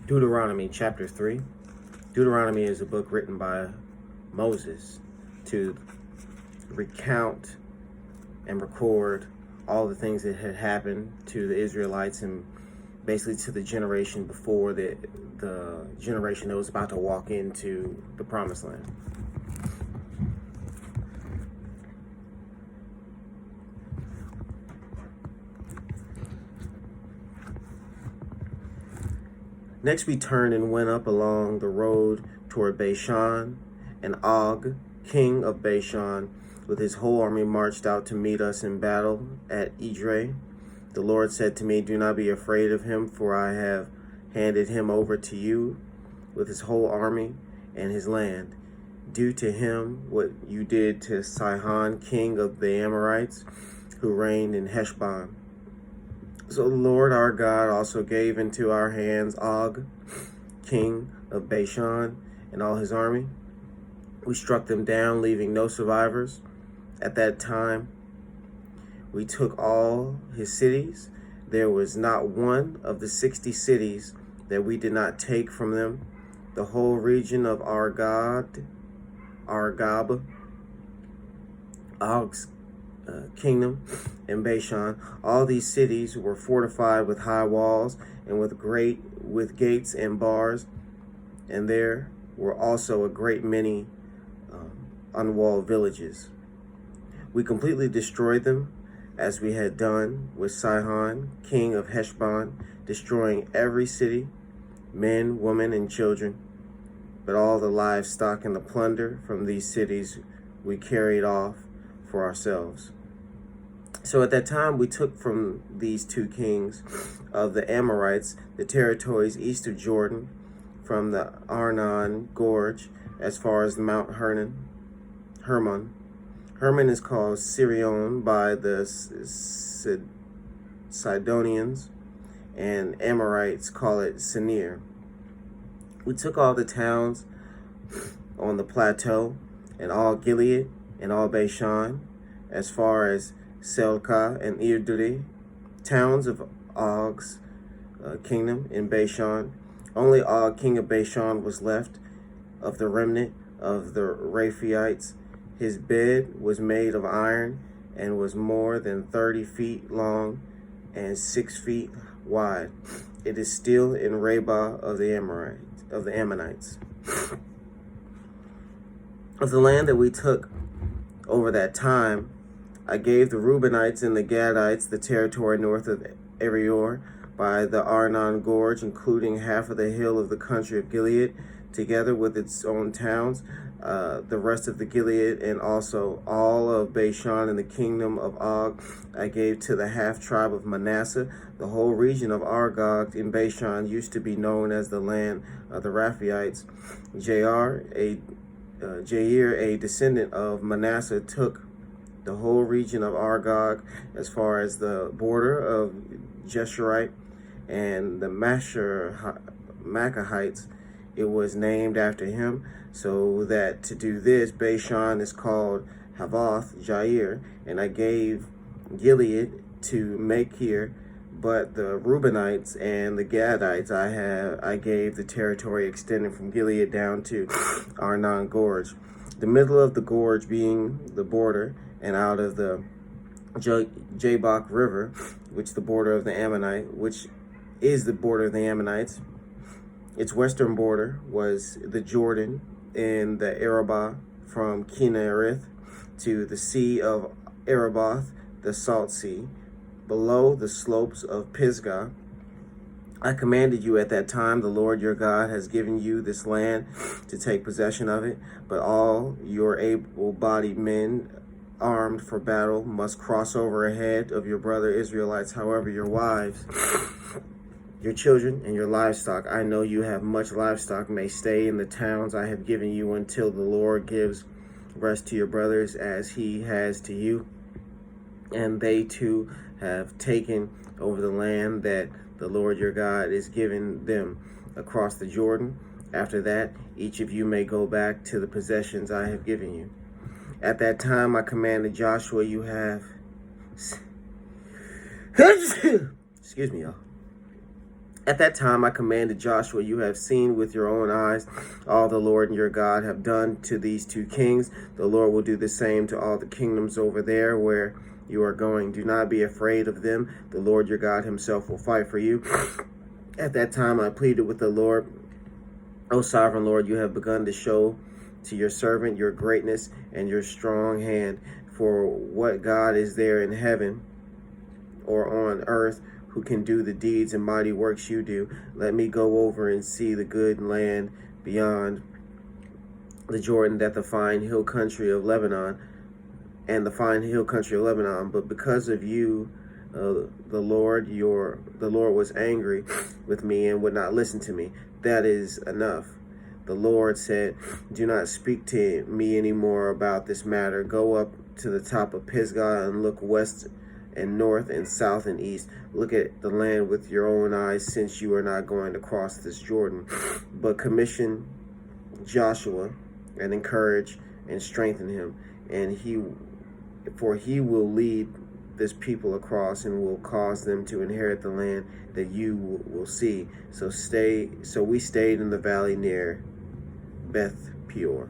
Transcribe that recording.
Deuteronomy Chapter 3. Deuteronomy is a book written by Moses to recount and record all the things that had happened to the Israelites and basically to the generation before the generation that was about to walk into the Promised Land. Next we turned and went up along the road toward Bashan, and Og, king of Bashan, with his whole army marched out to meet us in battle at Edrei. The Lord said to me, "Do not be afraid of him, for I have handed him over to you with his whole army and his land. Do to him what you did to Sihon, king of the Amorites, who reigned in Heshbon." So the Lord our God also gave into our hands Og, king of Bashan, and all his army. We struck them down, leaving no survivors. At that time, we took all his cities. There was not one of the 60 cities that we did not take from them. The whole region of Argob, Og's kingdom, and Bashan. All these cities were fortified with high walls and with gates and bars, and there were also a great many unwalled villages. We completely destroyed them, as we had done with Sihon, king of Heshbon, destroying every city, men, women, and children. But all the livestock and the plunder from these cities we carried off for ourselves. So at that time we took from these two kings of the Amorites the territories east of Jordan, from the Arnon Gorge as far as Mount Hermon. Hermon is called Sirion by the Sidonians, and Amorites call it Senir. We took all the towns on the plateau, and all Gilead, and all Bashan, as far as Selka and Edrei, towns of Og's kingdom in Bashan. Only Og, king of Bashan, was left of the remnant of the Rephaites. His bed was made of iron and was more than 30 feet long and 6 feet wide. It is still in Rabbah of the Ammonites. Of the land that we took over that time, I gave the Reubenites and the Gadites the territory north of Arior by the Arnon Gorge, including half of the hill of the country of Gilead, together with its own towns, the rest of the Gilead, and also all of Bashan and the kingdom of Og I gave to the half-tribe of Manasseh. The whole region of Argob in Bashan used to be known as the land of the Rephaites. Jair, a descendant of Manasseh, took the whole region of Argob as far as the border of Jeshurite and the Machahites. It was named after him, so that to do this, Bashan is called Havoth Jair, and I gave Gilead to Machir, but the Reubenites and the Gadites I gave the territory extending from Gilead down to Arnon Gorge, the middle of the gorge being the border, and out of the Jabbok River, which is the border of the Ammonites. Its western border was the Jordan and the Arabah from Kinnereth to the Sea of Araboth, the Salt Sea, below the slopes of Pisgah. I commanded you at that time, the Lord your God has given you this land to take possession of it, but all your able-bodied men armed for battle must cross over ahead of your brother Israelites. However, your wives, your children, and your livestock, I know you have much livestock, may stay in the towns I have given you until the Lord gives rest to your brothers as he has to you. And they too have taken over the land that the Lord your God is giving them across the Jordan. After that, each of you may go back to the possessions I have given you. At that time, I commanded Joshua, you have... Excuse me, y'all. At that time I commanded Joshua, you have seen with your own eyes all the Lord and your God have done to these two kings. The Lord will do the same to all the kingdoms over there where you are going. Do not be afraid of them. The Lord your God himself will fight for you. At that time I pleaded with the Lord, O sovereign Lord, you have begun to show to your servant your greatness and your strong hand. For what God is there in heaven or on earth who can do the deeds and mighty works you do? Let me go over and see the good land beyond the Jordan, that the fine hill country of Lebanon, and the fine hill country of Lebanon. But because of you, the Lord was angry with me and would not listen to me. That is enough. The Lord said, do not speak to me anymore about this matter. Go up to the top of Pisgah and look west and north and south and east. Look at the land with your own eyes, since you are not going to cross this Jordan. But commission Joshua and encourage and strengthen him, and he will lead this people across and will cause them to inherit the land that you will see. So we stayed in the valley near Beth Peor.